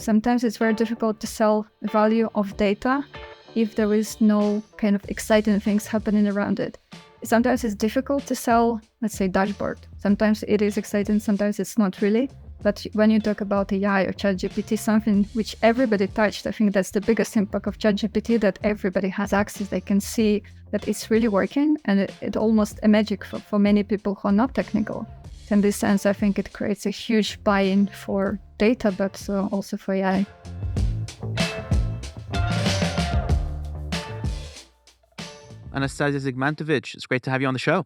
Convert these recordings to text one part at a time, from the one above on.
Sometimes it's very difficult to sell the value of data if there is no kind of exciting things happening around it. Sometimes it's difficult to sell, let's say, dashboard. Sometimes it is exciting, sometimes it's not really. But when you talk about AI or ChatGPT, something which everybody touched, I think that's the biggest impact of ChatGPT, that everybody has access. They can see that it's really working, and it almost a magic for many people who are not technical. In this sense, I think it creates a huge buy-in for data, but also for AI. Anastasia Zygmantovich, it's great to have you on the show.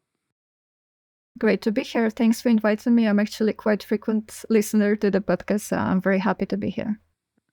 Great to be here. Thanks for inviting me. I'm actually quite a frequent listener to the podcast, so I'm very happy to be here.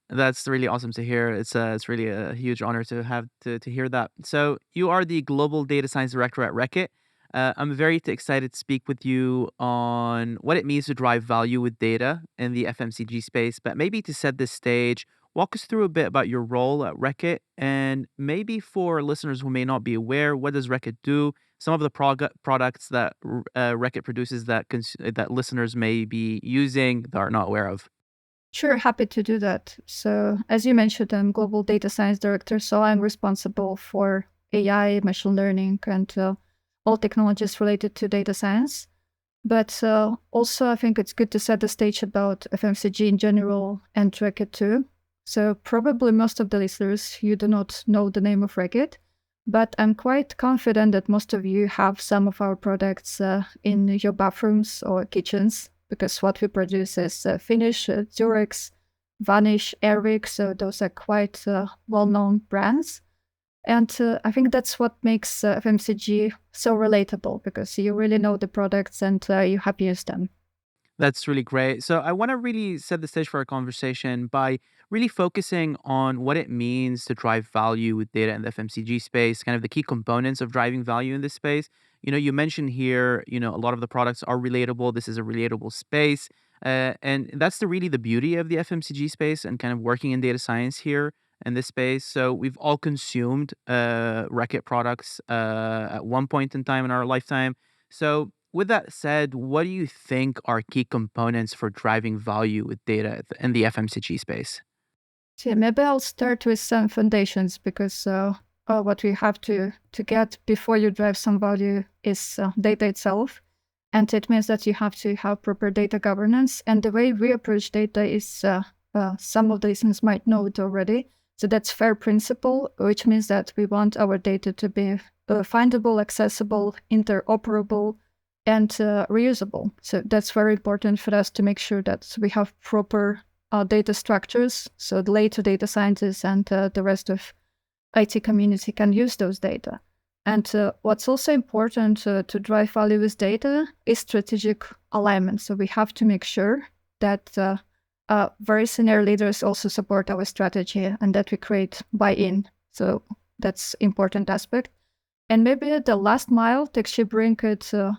That's really awesome to hear. It's really a huge honor to have to hear that. So you are the Global Data Science Director at Reckitt. I'm very excited to speak with you on what it means to drive value with data in the FMCG space. But maybe to set this stage, walk us through a bit about your role at Reckitt, and maybe for listeners who may not be aware, what does Reckitt do? Some of the products that Reckitt produces that listeners may be using that are not aware of. Sure, happy to do that. So as you mentioned, I'm Global Data Science Director, so I'm responsible for AI, machine learning, and all technologies related to data science. But also, I think it's good to set the stage about FMCG in general and Reckitt too. So probably most of the listeners, you do not know the name of Reckitt, but I'm quite confident that most of you have some of our products in your bathrooms or kitchens, because what we produce is Finish, Durex, Vanish, Airwick, so those are quite well-known brands. And I think that's what makes FMCG so relatable, because you really know the products and you have used them. That's really great. So I want to really set the stage for our conversation by really focusing on what it means to drive value with data in the FMCG space, kind of the key components of driving value in this space. You mentioned here, a lot of the products are relatable. This is a relatable space. And that's really the beauty of the FMCG space and kind of working in data science here in this space. So we've all consumed Reckitt products at one point in time in our lifetime. So with that said, what do you think are key components for driving value with data in the FMCG space? So maybe I'll start with some foundations, because what we have to get before you drive some value is data itself. And it means that you have to have proper data governance. And the way we approach data is, some of the listeners might know it already. So that's FAIR principle, which means that we want our data to be findable, accessible, interoperable, and reusable. So that's very important for us to make sure that we have proper data structures, so the later data scientists and the rest of IT community can use those data. And what's also important to drive value with data is strategic alignment. So we have to make sure that very senior leaders also support our strategy and that we create buy-in. So that's important aspect. And maybe the last mile to actually bring it to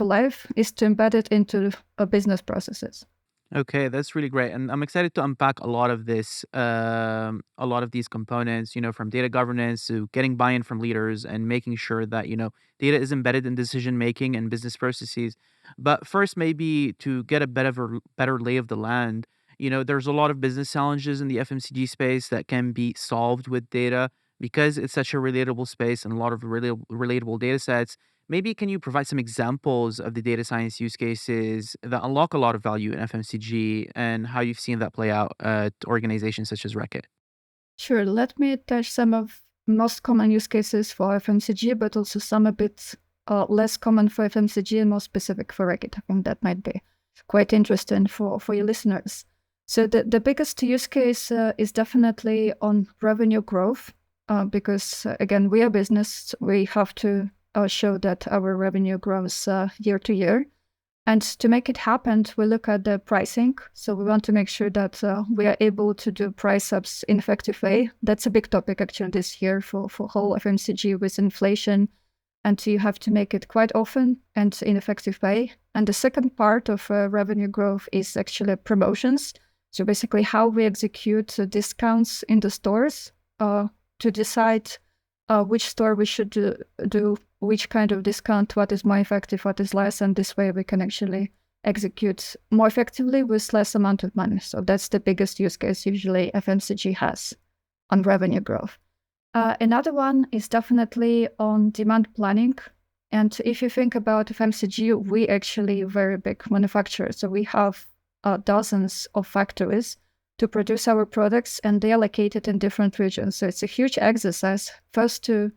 life is to embed it into business processes. Okay, that's really great, and I'm excited to unpack a lot of these components. From data governance to getting buy-in from leaders and making sure that data is embedded in decision making and business processes. But first, maybe to get a better lay of the land. There's a lot of business challenges in the FMCG space that can be solved with data because it's such a relatable space and a lot of relatable data sets. Maybe can you provide some examples of the data science use cases that unlock a lot of value in FMCG and how you've seen that play out at organizations such as Reckitt? Sure, let me touch some of most common use cases for FMCG, but also some a bit less common for FMCG and more specific for Reckitt. I think that might be quite interesting for your listeners. So the biggest use case is definitely on revenue growth, because again, we are business, we have to show that our revenue grows year to year. And to make it happen, we look at the pricing. So we want to make sure that we are able to do price ups in effective way. That's a big topic actually this year for whole FMCG with inflation. And you have to make it quite often and in effective way. And the second part of revenue growth is actually promotions. So basically how we execute discounts in the stores to decide which store we should do which kind of discount, what is more effective, what is less, and this way we can actually execute more effectively with less amount of money. So that's the biggest use case usually FMCG has on revenue growth. Another one is definitely on demand planning. And if you think about FMCG, we actually very big manufacturer. So we have dozens of factories to produce our products, and they are located in different regions. So it's a huge exercise first to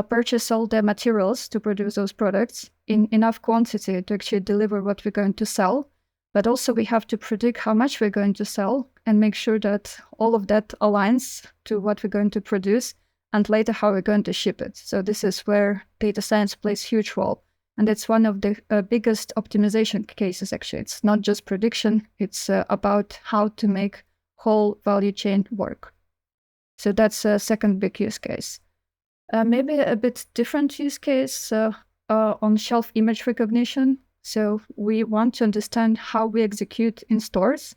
purchase all the materials to produce those products in enough quantity to actually deliver what we're going to sell. But also we have to predict how much we're going to sell and make sure that all of that aligns to what we're going to produce and later how we're going to ship it. So this is where data science plays a huge role. And it's one of the biggest optimization cases, actually. It's not just prediction, it's about how to make whole value chain work. So that's a second big use case. Maybe a bit different use case on shelf image recognition. So we want to understand how we execute in stores.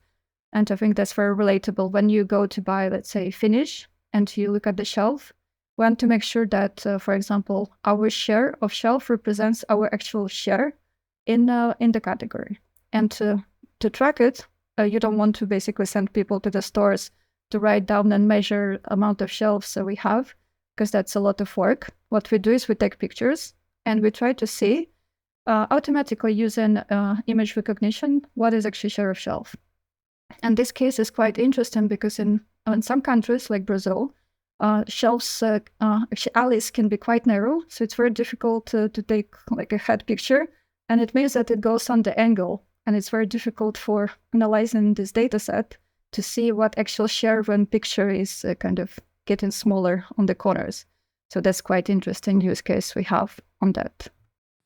And I think that's very relatable. When you go to buy, let's say, Finish, and you look at the shelf, we want to make sure that, for example, our share of shelf represents our actual share in the category. And to track it, you don't want to basically send people to the stores to write down and measure amount of shelves we have, because that's a lot of work. What we do is we take pictures and we try to see automatically using image recognition what is actually share of shelf. And this case is quite interesting because in some countries like Brazil, shelves, actually alleys can be quite narrow, so it's very difficult to take like a head picture, and it means that it goes on the angle, and it's very difficult for analyzing this data set to see what actual share when picture is kind of getting smaller on the corners. So that's quite interesting use case we have on that.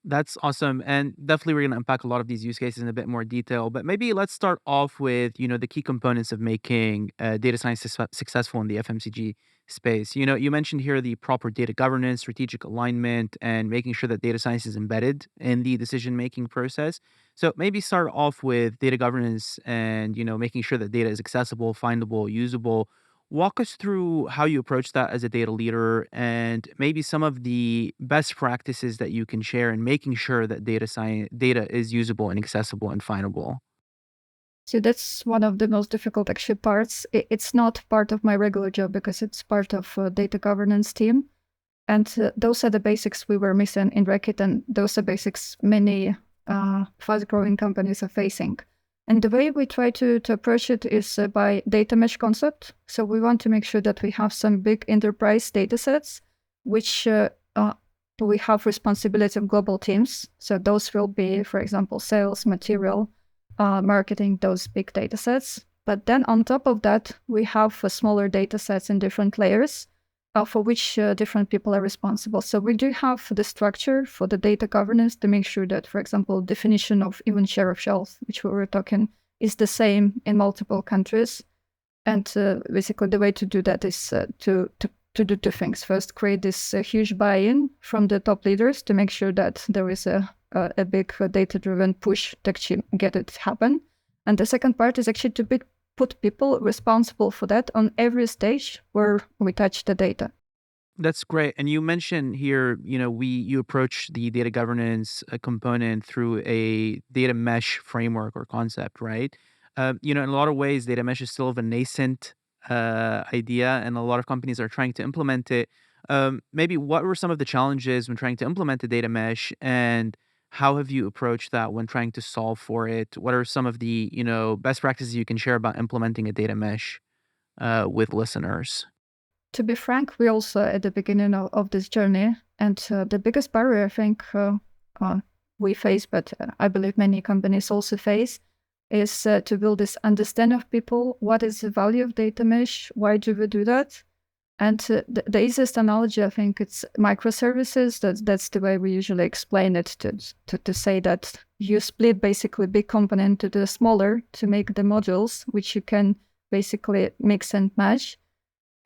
That's awesome. And definitely we're going to unpack a lot of these use cases in a bit more detail. But maybe let's start off with, the key components of making data science successful in the FMCG space. You mentioned here the proper data governance, strategic alignment, and making sure that data science is embedded in the decision-making process. So maybe start off with data governance and, making sure that data is accessible, findable, usable. Walk us through how you approach that as a data leader and maybe some of the best practices that you can share in making sure that data is usable and accessible and findable. So that's one of the most difficult actually parts. It's not part of my regular job because it's part of data governance team. And those are the basics we were missing in Reckitt, and those are basics many fast-growing companies are facing. And the way we try to approach it is by data mesh concept. So we want to make sure that we have some big enterprise data sets, which we have responsibility of global teams. So those will be, for example, sales, material, marketing, those big data sets. But then on top of that, we have smaller data sets in different layers for which different people are responsible. So we do have the structure for the data governance to make sure that, for example, definition of even share of shelf, which we were talking, is the same in multiple countries. And basically the way to do that is to do two things. First, create this huge buy-in from the top leaders to make sure that there is a big data-driven push to actually get it happen. And the second part is actually to put people responsible for that on every stage where we touch the data. That's great. And you mentioned here, you approach the data governance component through a data mesh framework or concept, right? In a lot of ways, data mesh is still of a nascent idea, and a lot of companies are trying to implement it. Maybe what were some of the challenges when trying to implement the data mesh, and how have you approached that when trying to solve for it? What are some of the, best practices you can share about implementing a data mesh with listeners? To be frank, we also at the beginning of this journey, and the biggest barrier I think we face, but I believe many companies also face, is to build this understanding of people. What is the value of data mesh? Why do we do that? And the easiest analogy, I think, it's microservices. That's the way we usually explain it, to say that you split basically big component into the smaller to make the modules, which you can basically mix and match.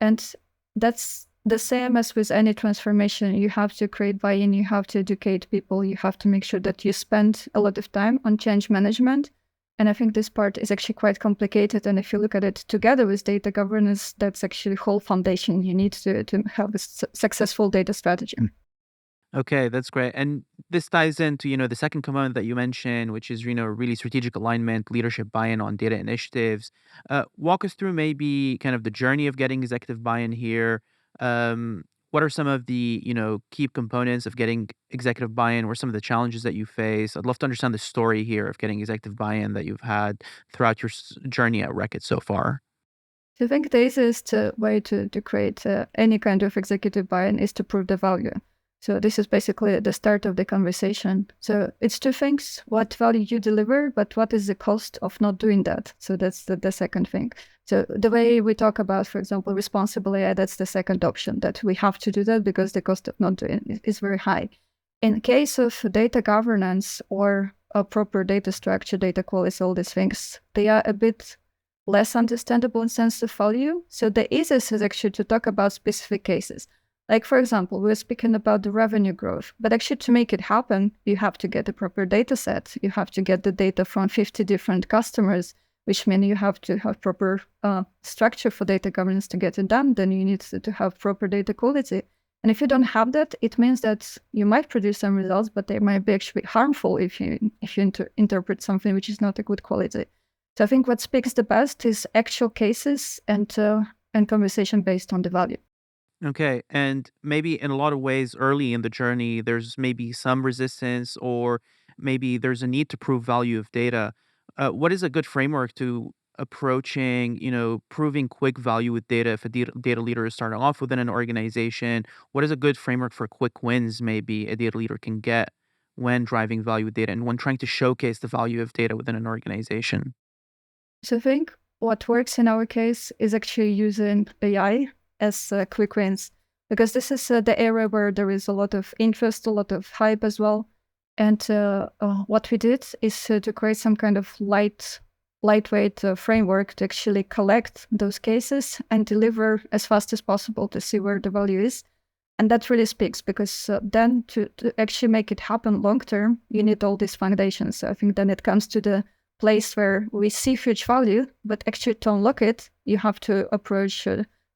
And that's the same as with any transformation. You have to create buy-in, you have to educate people, you have to make sure that you spend a lot of time on change management. And I think this part is actually quite complicated. And if you look at it together with data governance, that's actually the whole foundation you need to have a successful data strategy. Okay, that's great. And this ties into, the second component that you mentioned, which is, really strategic alignment, leadership buy-in on data initiatives. Walk us through maybe kind of the journey of getting executive buy-in here. What are some of the, key components of getting executive buy-in? What are some of the challenges that you face? I'd love to understand the story here of getting executive buy-in that you've had throughout your journey at Reckitt so far. I think the easiest way to create any kind of executive buy-in is to prove the value. So this is basically the start of the conversation. So it's two things: what value you deliver, but what is the cost of not doing that? So that's the second thing. So the way we talk about, for example, responsible AI, that's the second option, that we have to do that because the cost of not doing it is very high. In case of data governance or a proper data structure, data quality, all these things, they are a bit less understandable in sense of value. So the easiest is actually to talk about specific cases. Like, for example, we're speaking about the revenue growth, but actually to make it happen, you have to get a proper data set. You have to get the data from 50 different customers, which means you have to have proper structure for data governance to get it done. Then you need to have proper data quality. And if you don't have that, it means that you might produce some results, but they might be actually harmful if you interpret something which is not a good quality. So I think what speaks the best is actual cases and conversation based on the value. Okay. And maybe in a lot of ways, early in the journey, there's maybe some resistance or maybe there's a need to prove value of data. What is a good framework to approaching, proving quick value with data if a data leader is starting off within an organization? What is a good framework for quick wins maybe a data leader can get when driving value with data and when trying to showcase the value of data within an organization? So I think what works in our case is actually using AI as quick wins, because this is the area where there is a lot of interest, a lot of hype as well. And what we did is to create some kind of lightweight framework to actually collect those cases and deliver as fast as possible to see where the value is. And that really speaks, because then to actually make it happen long term, you need all these foundations. So I think then it comes to the place where we see huge value, but actually to unlock it, you have to approach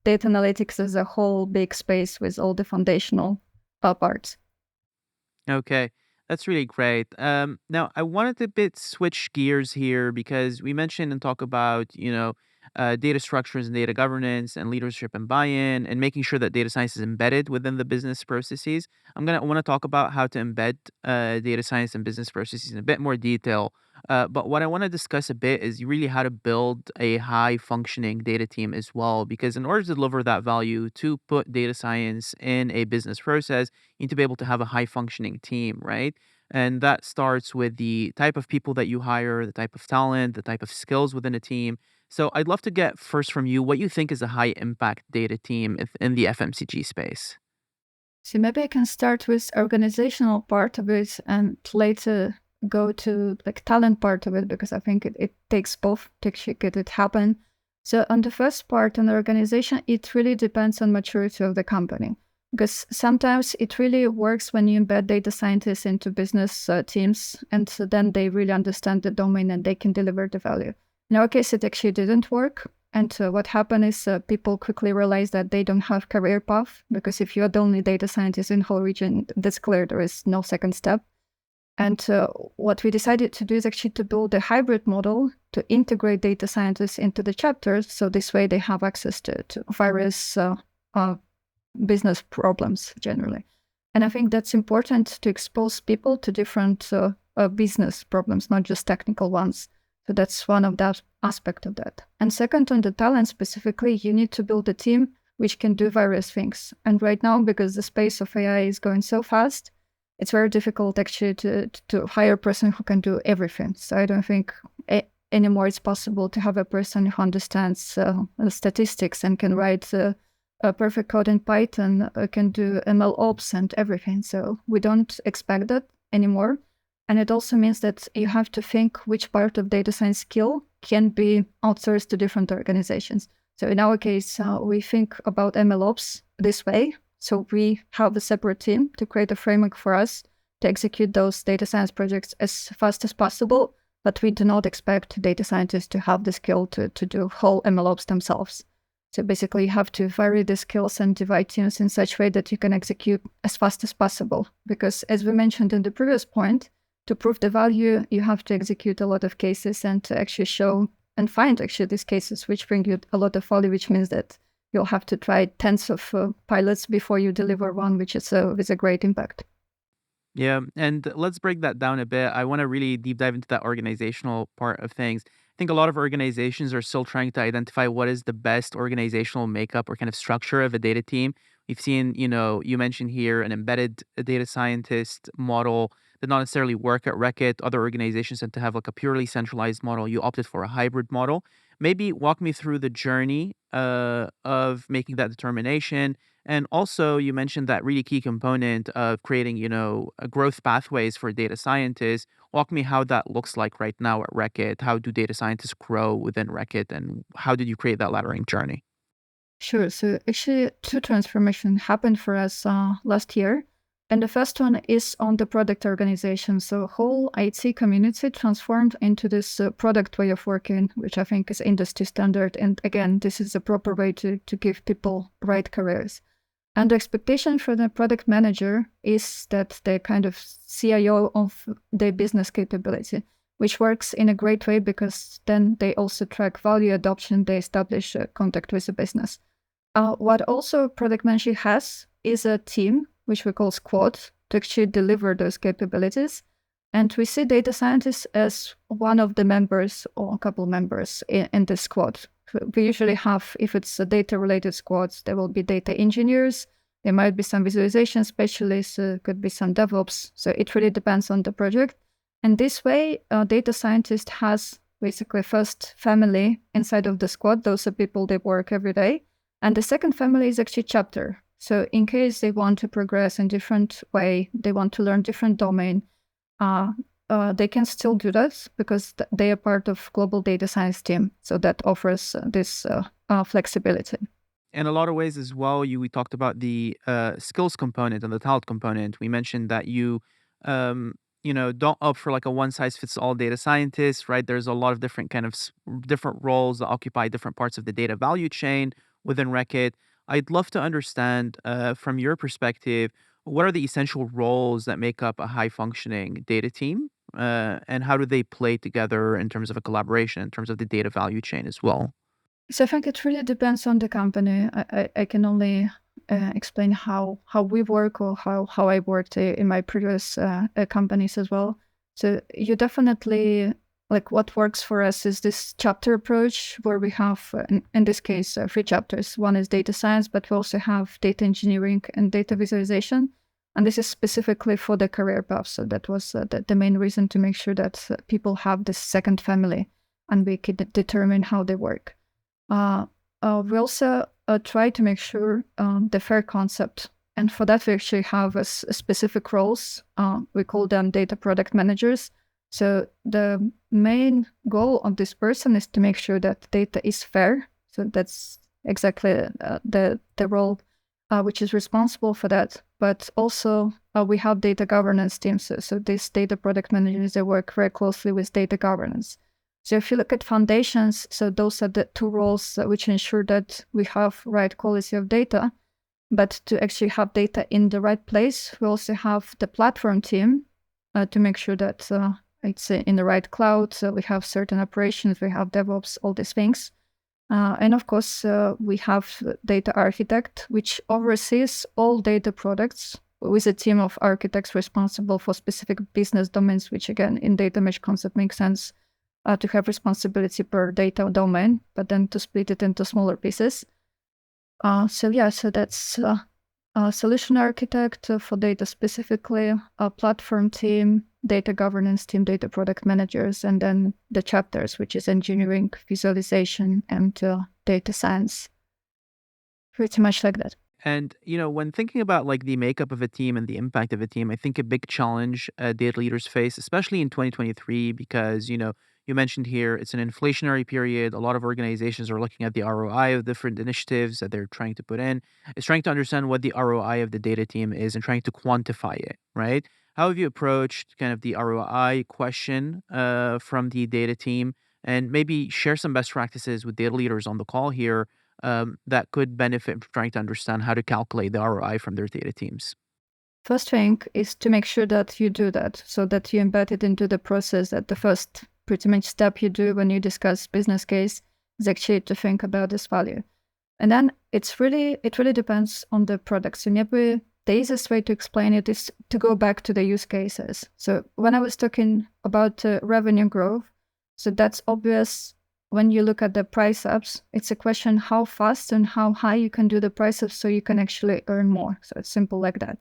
data analytics as a whole big space with all the foundational parts. Okay, that's really great. Now I wanted to bit switch gears here because we mentioned and talk about data structures and data governance and leadership and buy-in and making sure that data science is embedded within the business processes. I want to talk about how to embed data science and business processes in a bit more detail. But what I want to discuss a bit is really how to build a high functioning data team as well. Because in order to deliver that value, to put data science in a business process, you need to be able to have a high functioning team, right? And that starts with the type of people that you hire, the type of talent, the type of skills within a team. So I'd love to get first from you what you think is a high impact data team in the FMCG space. So maybe I can start with organizational part of it and later go to like talent part of it, because I think it takes both to actually get it happen. So on the first part, on the organization, it really depends on maturity of the company, because sometimes it really works when you embed data scientists into business teams, and so then they really understand the domain and they can deliver the value. In our case, it actually didn't work. And what happened is people quickly realized that they don't have career path, because if you're the only data scientist in the whole region, that's clear there is no second step. And what we decided to do is actually to build a hybrid model to integrate data scientists into the chapters. So this way they have access to various business problems generally. And I think that's important to expose people to different business problems, not just technical ones. So that's one of that aspect of that. And second, on the talent specifically, you need to build a team which can do various things. And right now, because the space of AI is going so fast, it's very difficult actually to hire a person who can do everything. So I don't think anymore it's possible to have a person who understands statistics and can write a perfect code in Python, can do ML ops and everything. So we don't expect that anymore. And it also means that you have to think which part of data science skill can be outsourced to different organizations. So in our case, we think about ML ops this way. So we have a separate team to create a framework for us to execute those data science projects as fast as possible. But we do not expect data scientists to have the skill to do whole ML ops themselves. So basically, you have to vary the skills and divide teams in such way that you can execute as fast as possible. Because as we mentioned in the previous point, to prove the value, you have to execute a lot of cases and to actually show and find actually these cases which bring you a lot of value, which means that you'll have to try tens of pilots before you deliver one, which is with a great impact. Yeah, and let's break that down a bit. I want to really deep dive into that organizational part of things. I think a lot of organizations are still trying to identify what is the best organizational makeup or kind of structure of a data team. We've seen, you mentioned here an embedded data scientist model that not necessarily work at Reckitt. Other organizations tend to have like a purely centralized model. You opted for a hybrid model. Maybe walk me through the journey of making that determination, and also, you mentioned that really key component of creating, growth pathways for data scientists. Walk me how that looks like right now at Reckitt. How do data scientists grow within Reckitt, and how did you create that laddering journey? Sure. So actually, two transformations happened for us last year. And the first one is on the product organization. So whole IT community transformed into this product way of working, which I think is industry standard. And again, this is a proper way to give people right careers. And the expectation for the product manager is that they're kind of CIO of their business capability, which works in a great way because then they also track value adoption, they establish contact with the business. What also product management has is a team, which we call squad, to actually deliver those capabilities. And we see data scientists as one of the members or a couple members in the squad. We usually have, if it's a data-related squads, there will be data engineers, there might be some visualization specialists, could be some DevOps. So it really depends on the project. And this way, a data scientist has basically first family inside of the squad. Those are people they work every day. And the second family is actually chapter. So in case they want to progress in different way, they want to learn different domain, they can still do that because they are part of global data science team. So that offers this flexibility. In a lot of ways as well, we talked about the skills component and the talent component. We mentioned that don't opt for like a one size fits all data scientist, right? There's a lot of different kind of different roles that occupy different parts of the data value chain within Reckitt. I'd love to understand from your perspective, what are the essential roles that make up a high functioning data team? And how do they play together in terms of a collaboration, in terms of the data value chain as well? So I think it really depends on the company. I can only explain how we work or how I worked in my previous companies as well. So you definitely, like, what works for us is this chapter approach where we have, in this case, three chapters. One is data science, but we also have data engineering and data visualization. And this is specifically for the career path. So that was the main reason to make sure that people have this second family and we can determine how they work. We also try to make sure the fair concept. And for that, we actually have a specific roles. We call them data product managers. So the main goal of this person is to make sure that data is fair. So that's exactly the role which is responsible for that. But also we have data governance teams. So these data product managers, they work very closely with data governance. So if you look at foundations, so those are the two roles which ensure that we have right quality of data. But to actually have data in the right place, we also have the platform team to make sure that it's in the right cloud. So we have certain operations, we have DevOps, all these things. And of course, we have data architect, which oversees all data products with a team of architects responsible for specific business domains, which again, in data mesh concept makes sense to have responsibility per data domain, but then to split it into smaller pieces. So that's a solution architect for data specifically, a platform team, data governance team, data product managers, and then the chapters, which is engineering, visualization, and data science. Pretty much like that. And when thinking about like the makeup of a team and the impact of a team, I think a big challenge data leaders face, especially in 2023, because you mentioned here it's an inflationary period. A lot of organizations are looking at the ROI of different initiatives that they're trying to put in. It's trying to understand what the ROI of the data team is and trying to quantify it, right? How have you approached kind of the ROI question from the data team, and maybe share some best practices with data leaders on the call here that could benefit from trying to understand how to calculate the ROI from their data teams? First thing is to make sure that you do that so that you embed it into the process. That the first pretty much step you do when you discuss business case is actually to think about this value. And then it really depends on the products. And maybe the easiest way to explain it is to go back to the use cases. So when I was talking about revenue growth, so that's obvious. When you look at the price ups, it's a question how fast and how high you can do the price ups so you can actually earn more. So it's simple like that.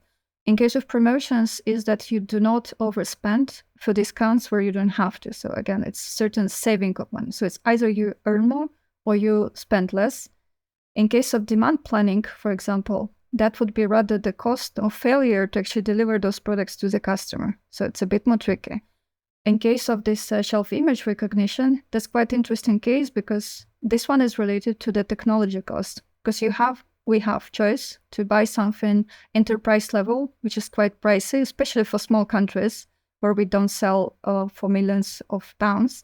In case of promotions, is that you do not overspend for discounts where you don't have to. So again, it's certain saving of money. So it's either you earn more or you spend less. In case of demand planning, for example, that would be rather the cost of failure to actually deliver those products to the customer. So it's a bit more tricky. In case of this shelf image recognition, that's quite interesting case because this one is related to the technology cost. Because we have choice to buy something enterprise level, which is quite pricey, especially for small countries where we don't sell for millions of pounds.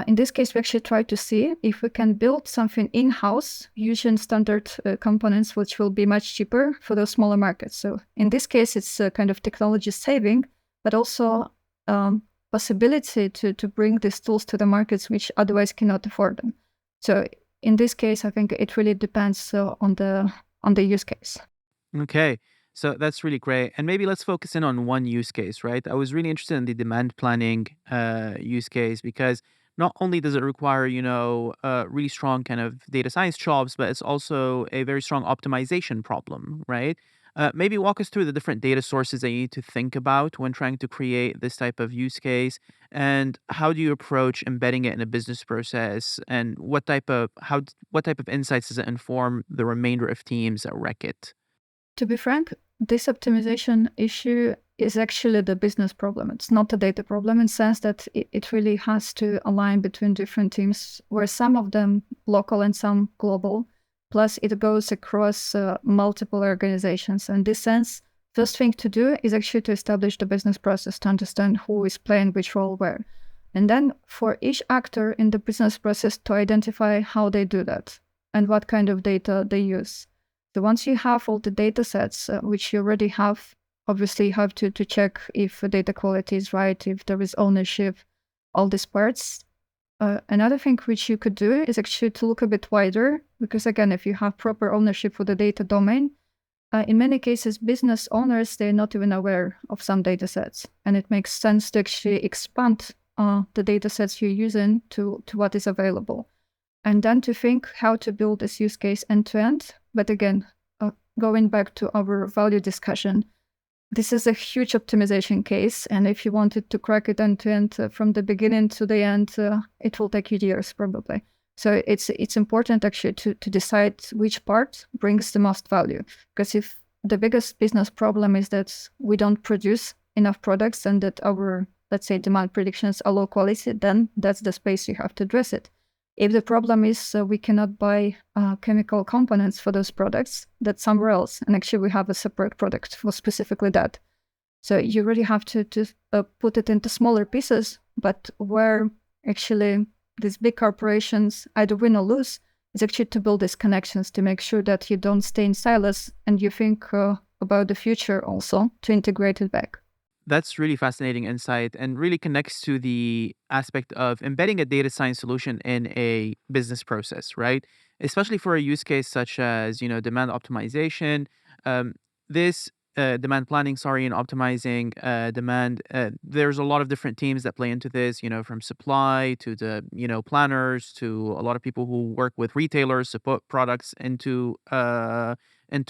In this case, we actually try to see if we can build something in-house using standard components, which will be much cheaper for those smaller markets. So in this case, it's a kind of technology saving, but also possibility to bring these tools to the markets which otherwise cannot afford them. So in this case, I think it really depends on the use case. Okay. So that's really great. And maybe let's focus in on one use case, right? I was really interested in the demand planning use case because not only does it require, really strong kind of data science jobs, but it's also a very strong optimization problem, right? Maybe walk us through the different data sources that you need to think about when trying to create this type of use case, and how do you approach embedding it in a business process, and what type of insights does it inform the remainder of teams at Reckitt? To be frank, this optimization issue is actually the business problem. It's not a data problem in the sense that it really has to align between different teams, where some of them local and some global. Plus, it goes across multiple organizations. In this sense, first thing to do is actually to establish the business process to understand who is playing which role where. And then for each actor in the business process to identify how they do that and what kind of data they use. So once you have all the data sets, which you already have, obviously you have to check if the data quality is right, if there is ownership, all these parts. Another thing which you could do is actually to look a bit wider, because again, if you have proper ownership for the data domain, in many cases, business owners, they're not even aware of some data sets. And it makes sense to actually expand the data sets you're using to what is available. And then to think how to build this use case end to end. But again, going back to our value discussion, this is a huge optimization case. And if you wanted to crack it end to end from the beginning to the end, it will take you years probably. So it's important actually to decide which part brings the most value. Because if the biggest business problem is that we don't produce enough products and that our, let's say, demand predictions are low quality, then that's the space you have to address it. If the problem is we cannot buy chemical components for those products, that's somewhere else. And actually, we have a separate product for specifically that. So you really have to put it into smaller pieces, but where actually these big corporations either win or lose is actually to build these connections to make sure that you don't stay in silos and you think about the future also to integrate it back. That's really fascinating insight and really connects to the aspect of embedding a data science solution in a business process, right? Especially for a use case such as, demand optimization. This demand planning, and optimizing demand. There's a lot of different teams that play into this, from supply to the, planners to a lot of people who work with retailers to put products into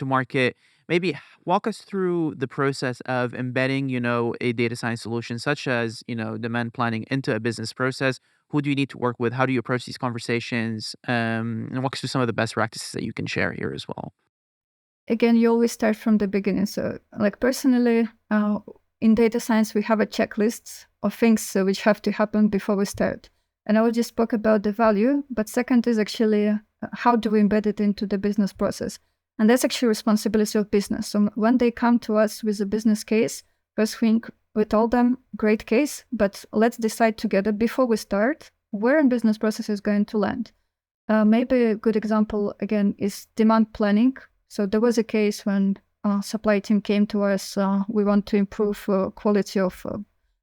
market. Maybe walk us through the process of embedding, a data science solution such as, demand planning into a business process. Who do you need to work with? How do you approach these conversations? And walk us through some of the best practices that you can share here as well. Again, you always start from the beginning. So like personally, in data science, we have a checklist of things which have to happen before we start. And I already spoke about the value, but second is actually how do we embed it into the business process? And that's actually responsibility of business. So when they come to us with a business case, first thing we told them, great case, but let's decide together before we start where a business process is going to land. Maybe a good example, again, is demand planning. So there was a case when supply team came to us, we want to improve quality of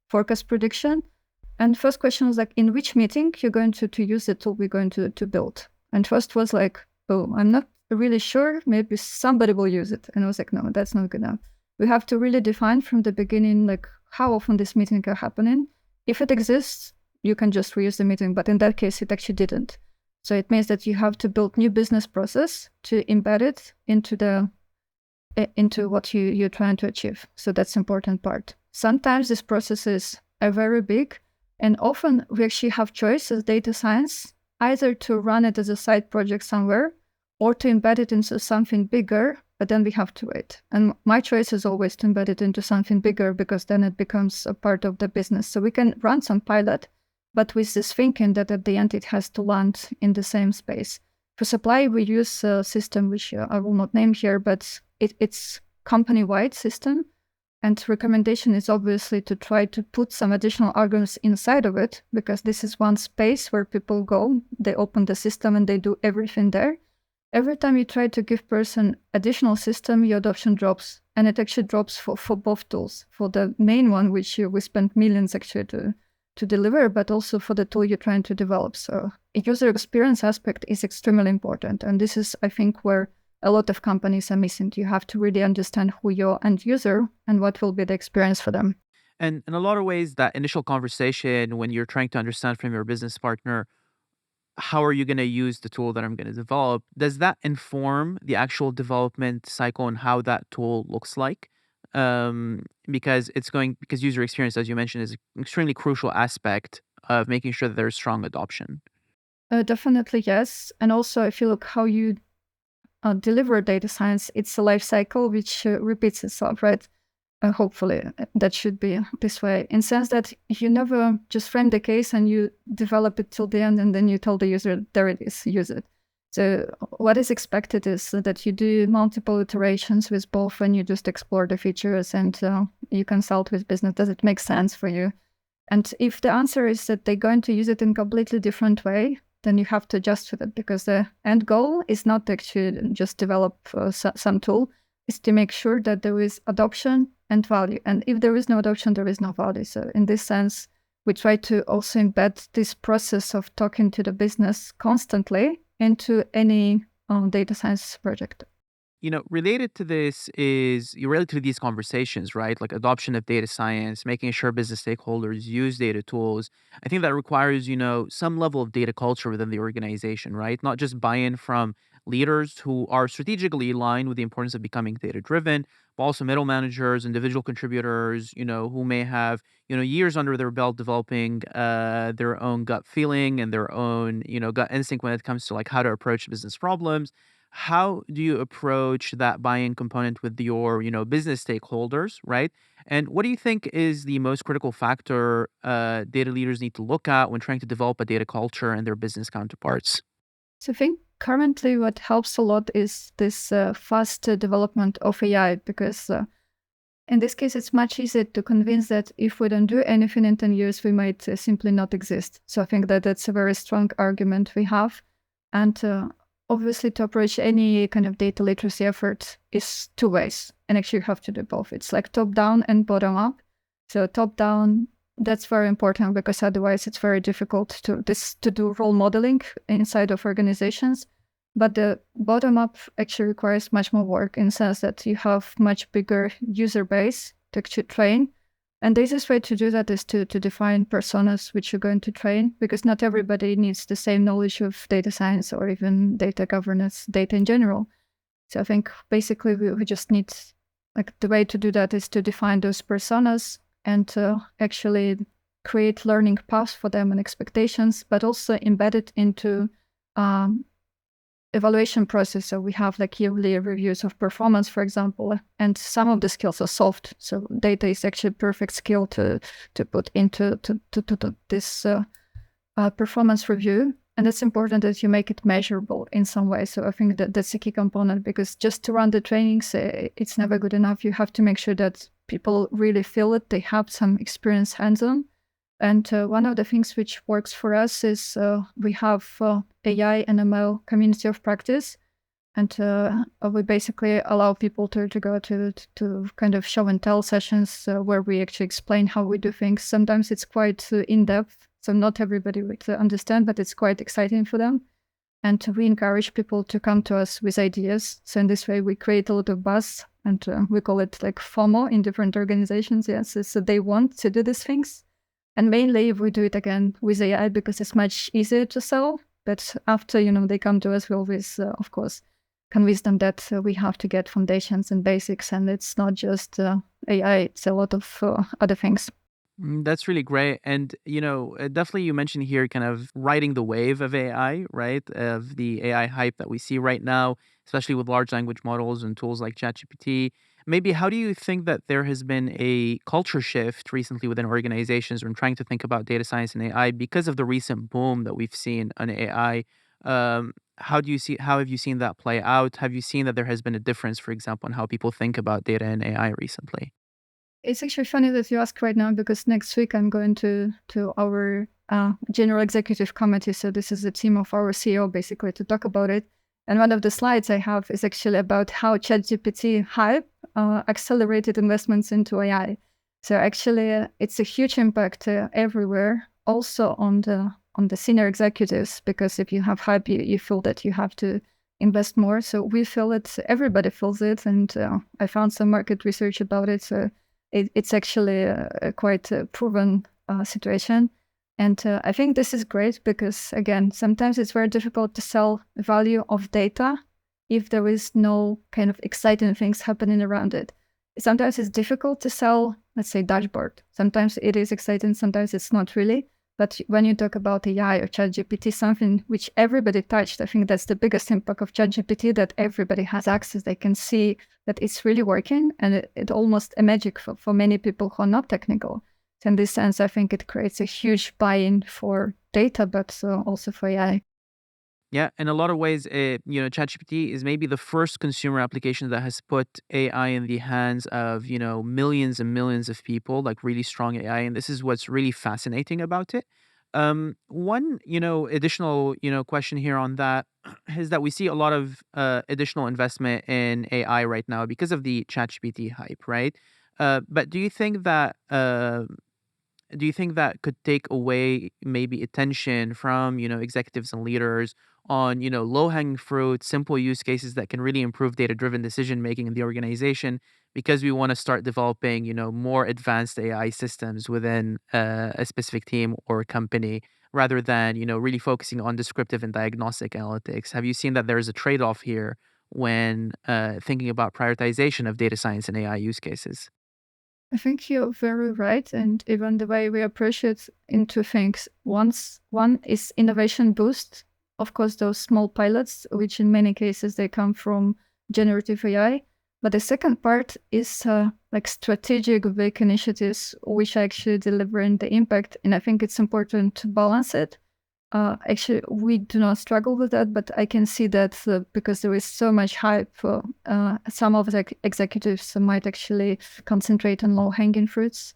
forecast prediction. And first question was like, in which meeting you're going to use the tool we're going to build? And first was like, oh, I'm not really sure. Maybe somebody will use it. And I was like, no, that's not good enough. We have to really define from the beginning, like how often this meeting are happening. If it exists, you can just reuse the meeting. But in that case, it actually didn't. So it means that you have to build new business process to embed it into what you're trying to achieve. So that's the important part. Sometimes these processes are very big, and often we actually have choice as data science, either to run it as a side project somewhere or to embed it into something bigger, but then we have to wait. And my choice is always to embed it into something bigger because then it becomes a part of the business. So we can run some pilot, but with this thinking that at the end it has to land in the same space. For supply, we use a system which I will not name here, but it's company-wide system. And recommendation is obviously to try to put some additional algorithms inside of it, because this is one space where people go, they open the system and they do everything there. Every time you try to give person additional system, your adoption drops. And it actually drops for both tools. For the main one, which we spent millions actually to deliver, but also for the tool you're trying to develop. So a user experience aspect is extremely important. And this is, I think, where a lot of companies are missing. You have to really understand who your end user and what will be the experience for them. And in a lot of ways, that initial conversation when you're trying to understand from your business partner, how are you going to use the tool that I'm going to develop? Does that inform the actual development cycle and how that tool looks like? Because because user experience, as you mentioned, is an extremely crucial aspect of making sure that there's strong adoption. Definitely, yes. And also, if you look how you deliver data science, it's a life cycle which repeats itself, right? Hopefully, that should be this way. In sense that you never just frame the case and you develop it till the end and then you tell the user, there it is, use it. So what is expected is that you do multiple iterations with both when you just explore the features and you consult with business. Does it make sense for you? And if the answer is that they're going to use it in a completely different way, then you have to adjust with it, because the end goal is not to actually just develop some tool, is to make sure that there is adoption and value. And if there is no adoption, there is no value. So in this sense, we try to also embed this process of talking to the business constantly into any data science project. Related to this is related to these conversations, right? Like adoption of data science, making sure business stakeholders use data tools. I think that requires, some level of data culture within the organization, right? Not just buy-in from leaders who are strategically aligned with the importance of becoming data driven, but also middle managers, individual contributors, who may have, years under their belt developing their own gut feeling and their own, gut instinct when it comes to like how to approach business problems. How do you approach that buy-in component with your, business stakeholders, right? And what do you think is the most critical factor data leaders need to look at when trying to develop a data culture and their business counterparts? So I think currently what helps a lot is this fast development of AI, because in this case, it's much easier to convince that if we don't do anything in 10 years, we might simply not exist. So I think that that's a very strong argument we have. And obviously, to approach any kind of data literacy effort is two ways. And actually, you have to do both. It's like top down and bottom up. So top down, that's very important, because otherwise it's very difficult to do role modeling inside of organizations. But the bottom up actually requires much more work, in the sense that you have much bigger user base to actually train. And the easiest way to do that is to define personas which you're going to train, because not everybody needs the same knowledge of data science or even data governance, data in general. So I think basically we just need, like, the way to do that is to define those personas and to actually create learning paths for them and expectations, but also embed it into evaluation process. So we have like yearly reviews of performance, for example, and some of the skills are soft. So data is actually a perfect skill to put into this performance review. And it's important that you make it measurable in some way. So I think that that's a key component, because just to run the trainings, it's never good enough. You have to make sure that people really feel it. They have some experience hands-on. And one of the things which works for us is we have AI and ML community of practice. And we basically allow people to go to kind of show and tell sessions where we actually explain how we do things. Sometimes it's quite in-depth, so not everybody would understand, but it's quite exciting for them. And we encourage people to come to us with ideas. So in this way, we create a lot of buzz, and we call it like FOMO in different organizations. Yes, so they want to do these things. And mainly we do it again with AI because it's much easier to sell. But after, they come to us, we always, of course, convince them that we have to get foundations and basics, and it's not just AI, it's a lot of other things. That's really great. And, definitely you mentioned here kind of riding the wave of AI, right? Of the AI hype that we see right now, especially with large language models and tools like ChatGPT. Maybe how do you think that there has been a culture shift recently within organizations when trying to think about data science and AI because of the recent boom that we've seen on AI? How have you seen that play out? Have you seen that there has been a difference, for example, in how people think about data and AI recently? It's actually funny that you ask right now because next week I'm going to our general executive committee. So this is the team of our CEO basically to talk about it. And one of the slides I have is actually about how ChatGPT hype accelerated investments into AI. So actually, it's a huge impact everywhere, also on the senior executives, because if you have hype, you feel that you have to invest more. So we feel it, everybody feels it, and I found some market research about it. So it's actually a quite proven situation. And I think this is great because, again, sometimes it's very difficult to sell value of data if there is no kind of exciting things happening around it. Sometimes it's difficult to sell, let's say, dashboard. Sometimes it is exciting, sometimes it's not really. But when you talk about AI or ChatGPT, something which everybody touched, I think that's the biggest impact of ChatGPT, that everybody has access. They can see that it's really working, and it almost a magic for many people who are not technical. So in this sense, I think it creates a huge buy-in for data, but also for AI. Yeah, in a lot of ways, ChatGPT is maybe the first consumer application that has put AI in the hands of, millions and millions of people, like really strong AI. And this is what's really fascinating about it. One, additional, question here on that is that we see a lot of additional investment in AI right now because of the ChatGPT hype, right? But do you think that could take away maybe attention from, executives and leaders on, low-hanging fruit, simple use cases that can really improve data-driven decision making in the organization because we want to start developing, more advanced AI systems within a specific team or company rather than, really focusing on descriptive and diagnostic analytics? Have you seen that there is a trade-off here when thinking about prioritization of data science and AI use cases? I think you're very right. And even the way we approach it into things, one is innovation boost. Of course, those small pilots, which in many cases they come from generative AI. But the second part is like strategic big initiatives, which are actually delivering the impact. And I think it's important to balance it. Actually, we do not struggle with that, but I can see that because there is so much hype, some of the executives might actually concentrate on low-hanging fruits.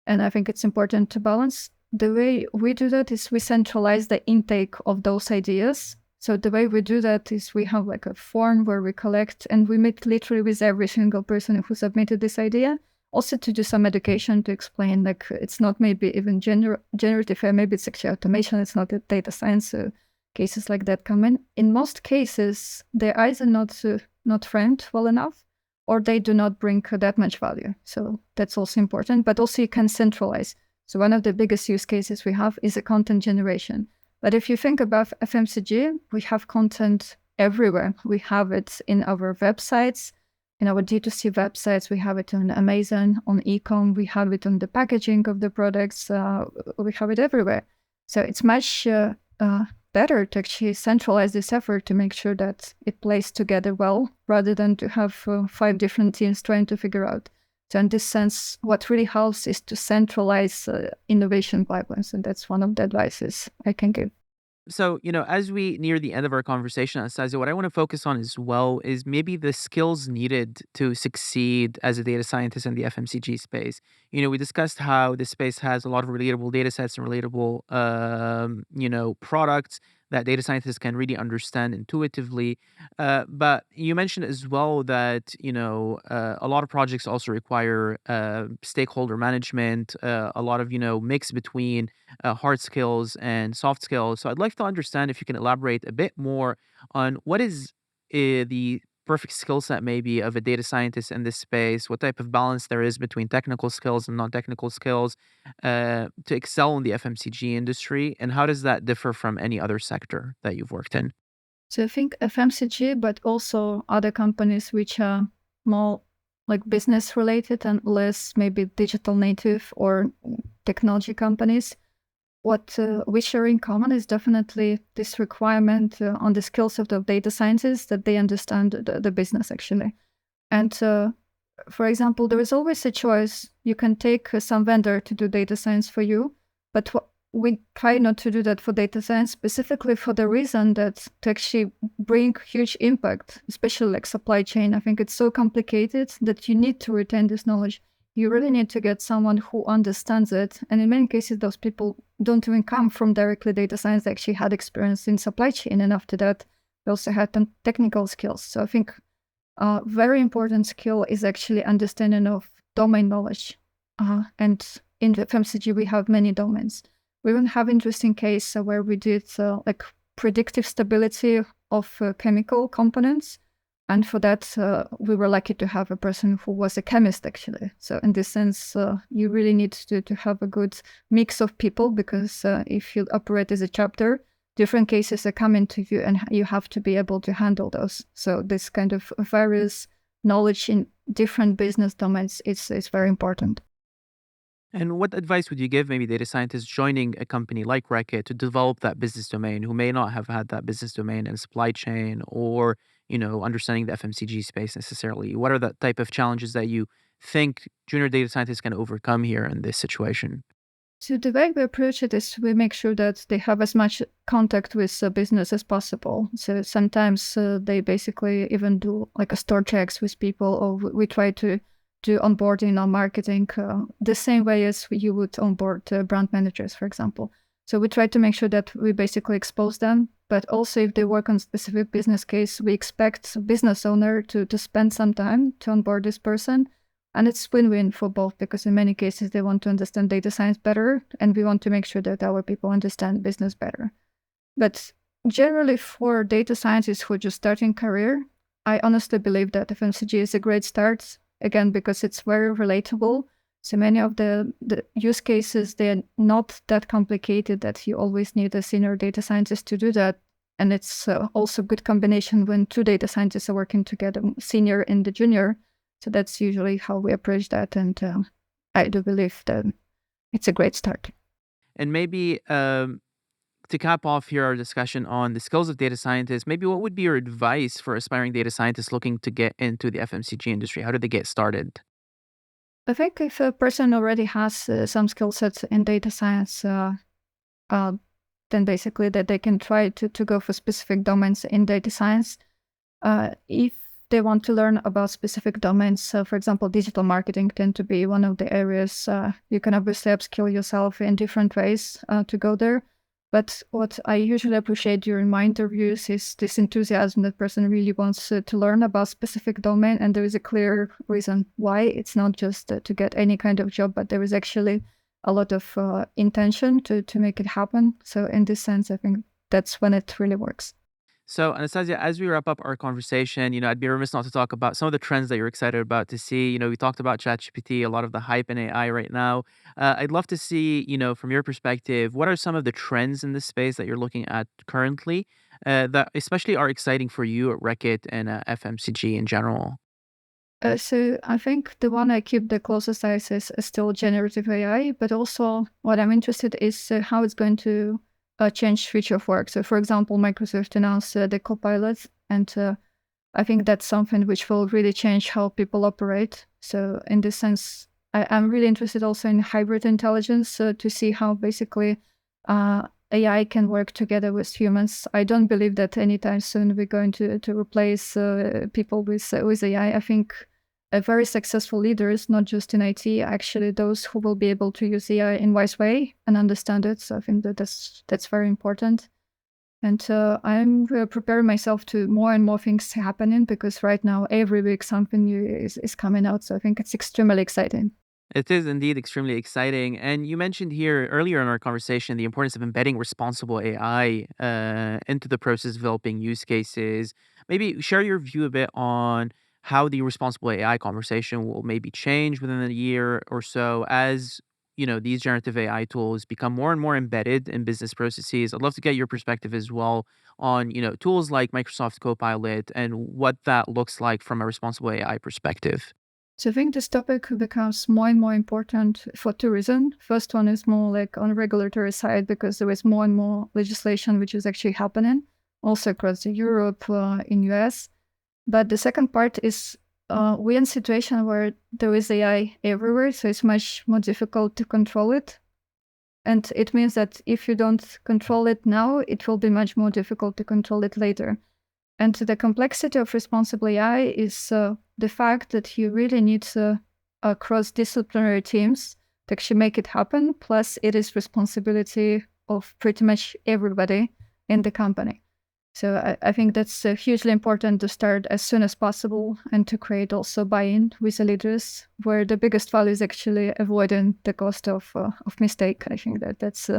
And I think it's important to balance. The way we do that is we centralize the intake of those ideas. So the way we do that is we have like a form where we collect, and we meet literally with every single person who submitted this idea. Also to do some education to explain, like it's not maybe even generative AI, maybe it's actually automation, it's not a data science. Cases like that come in. In most cases, they're either not framed well enough, or they do not bring that much value. So that's also important, but also you can centralize. So one of the biggest use cases we have is a content generation. But if you think about FMCG, we have content everywhere. We have it in our websites, in our D2C websites, we have it on Amazon, on e-com, we have it on the packaging of the products, we have it everywhere. So it's much better to actually centralize this effort to make sure that it plays together well, rather than to have 5 different teams trying to figure out. So in this sense, what really helps is to centralize innovation pipelines, and that's one of the advices I can give. So, as we near the end of our conversation, Anastasia, what I want to focus on as well is maybe the skills needed to succeed as a data scientist in the FMCG space. We discussed how this space has a lot of relatable data sets and relatable, products that data scientists can really understand intuitively. But you mentioned as well that, a lot of projects also require stakeholder management, a lot of, mix between hard skills and soft skills. So I'd like to understand if you can elaborate a bit more on what is the perfect skill set maybe of a data scientist in this space, what type of balance there is between technical skills and non-technical skills to excel in the FMCG industry, and how does that differ from any other sector that you've worked in? So I think FMCG, but also other companies which are more like business related and less maybe digital native or technology companies, what we share in common is definitely this requirement on the skills of the data scientists that they understand the business actually. And for example, there is always a choice. You can take some vendor to do data science for you, but we try not to do that for data science, specifically for the reason that to actually bring huge impact, especially like supply chain, I think it's so complicated that you need to retain this knowledge. You really need to get someone who understands it. And in many cases, those people don't even come from directly data science. They actually had experience in supply chain. And after that, they also had technical skills. So I think a very important skill is actually understanding of domain knowledge. And in the FMCG, we have many domains. We even have interesting case where we did like predictive stability of chemical components. And for that, we were lucky to have a person who was a chemist, actually. So in this sense, you really need to have a good mix of people, because if you operate as a chapter, different cases are coming to you and you have to be able to handle those. So this kind of various knowledge in different business domains is very important. And what advice would you give maybe data scientists joining a company like Reckitt to develop that business domain who may not have had that business domain and supply chain or, understanding the FMCG space necessarily? What are the type of challenges that you think junior data scientists can overcome here in this situation? So the way we approach it is we make sure that they have as much contact with business as possible. So sometimes they basically even do like a store checks with people, or we try to do onboarding or marketing the same way as you would onboard brand managers, for example. So we try to make sure that we basically expose them, but also if they work on specific business case, we expect business owner to spend some time to onboard this person. And it's win-win for both, because in many cases they want to understand data science better, and we want to make sure that our people understand business better. But generally for data scientists who are just starting career, I honestly believe that FMCG is a great start, again, because it's very relatable. So many of the use cases, they're not that complicated that you always need a senior data scientist to do that. And it's also a good combination when two data scientists are working together, senior and the junior. So that's usually how we approach that. And I do believe that it's a great start. And maybe to cap off here our discussion on the skills of data scientists, maybe what would be your advice for aspiring data scientists looking to get into the FMCG industry? How do they get started? I think if a person already has some skill sets in data science, then basically that they can try to go for specific domains in data science. If they want to learn about specific domains, so for example, digital marketing tend to be one of the areas you can obviously upskill yourself in different ways to go there. But what I usually appreciate during my interviews is this enthusiasm that person really wants to learn about specific domain, and there is a clear reason why. It's not just to get any kind of job, but there is actually a lot of intention to make it happen. So in this sense, I think that's when it really works. So, Anastasia, as we wrap up our conversation, I'd be remiss not to talk about some of the trends that you're excited about to see. We talked about ChatGPT, a lot of the hype in AI right now. I'd love to see, from your perspective, what are some of the trends in this space that you're looking at currently that especially are exciting for you at Reckitt and FMCG in general? So I think the one I keep the closest eyes is still generative AI, but also what I'm interested is how it's going to change future of work. So for example, Microsoft announced the Copilot, and I think that's something which will really change how people operate. So in this sense, I'm really interested also in hybrid intelligence to see how basically AI can work together with humans. I don't believe that anytime soon we're going to replace people with AI. I think a very successful leaders, not just in IT, actually those who will be able to use AI in wise way and understand it. So I think that's very important. And I'm preparing myself to more and more things happening, because right now every week something new is coming out. So I think it's extremely exciting. It is indeed extremely exciting. And you mentioned here earlier in our conversation the importance of embedding responsible AI into the process of developing use cases. Maybe share your view a bit on how the responsible AI conversation will maybe change within a year or so as these generative AI tools become more and more embedded in business processes. I'd love to get your perspective as well on tools like Microsoft Copilot and what that looks like from a responsible AI perspective. So I think this topic becomes more and more important for two reasons. First one is more like on regulatory side, because there is more and more legislation which is actually happening also across Europe, in US. But the second part is we're in a situation where there is AI everywhere, so it's much more difficult to control it. And it means that if you don't control it now, it will be much more difficult to control it later. And the complexity of responsible AI is the fact that you really need cross-disciplinary teams to actually make it happen. Plus, it is responsibility of pretty much everybody in the company. So I think that's hugely important to start as soon as possible and to create also buy-in with the leaders, where the biggest value is actually avoiding the cost of mistake. I think that's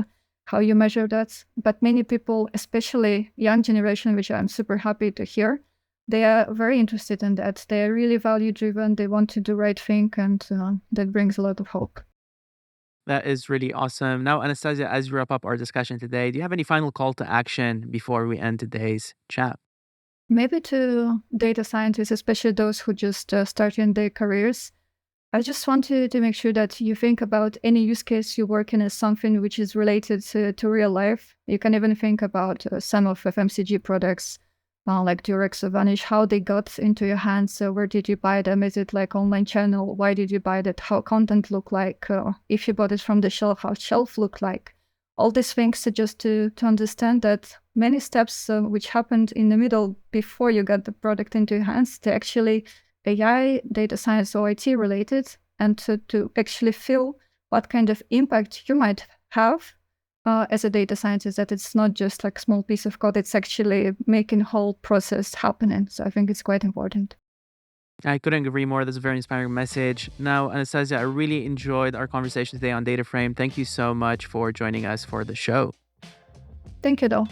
how you measure that. But many people, especially young generation, which I'm super happy to hear, they are very interested in that. They are really value-driven. They want to do right thing, and that brings a lot of hope. That is really awesome. Now, Anastasia, as we wrap up our discussion today, do you have any final call to action before we end today's chat? Maybe to data scientists, especially those who just starting their careers, I just want to make sure that you think about any use case you work in as something which is related to real life. You can even think about some of FMCG products like Durex or Vanish, how they got into your hands. So where did you buy them? Is it like online channel? Why did you buy that? How content look like? If you bought it from the shelf, how shelf look like? All these things are just to understand that many steps which happened in the middle before you got the product into your hands, they're actually AI, data science, or IT related, and to actually feel what kind of impact you might have as a data scientist, that it's not just like a small piece of code, it's actually making whole process happening. So I think it's quite important. I couldn't agree more. That's a very inspiring message. Now, Anastasia, I really enjoyed our conversation today on data frame. Thank you so much for joining us for the show. Thank you, though.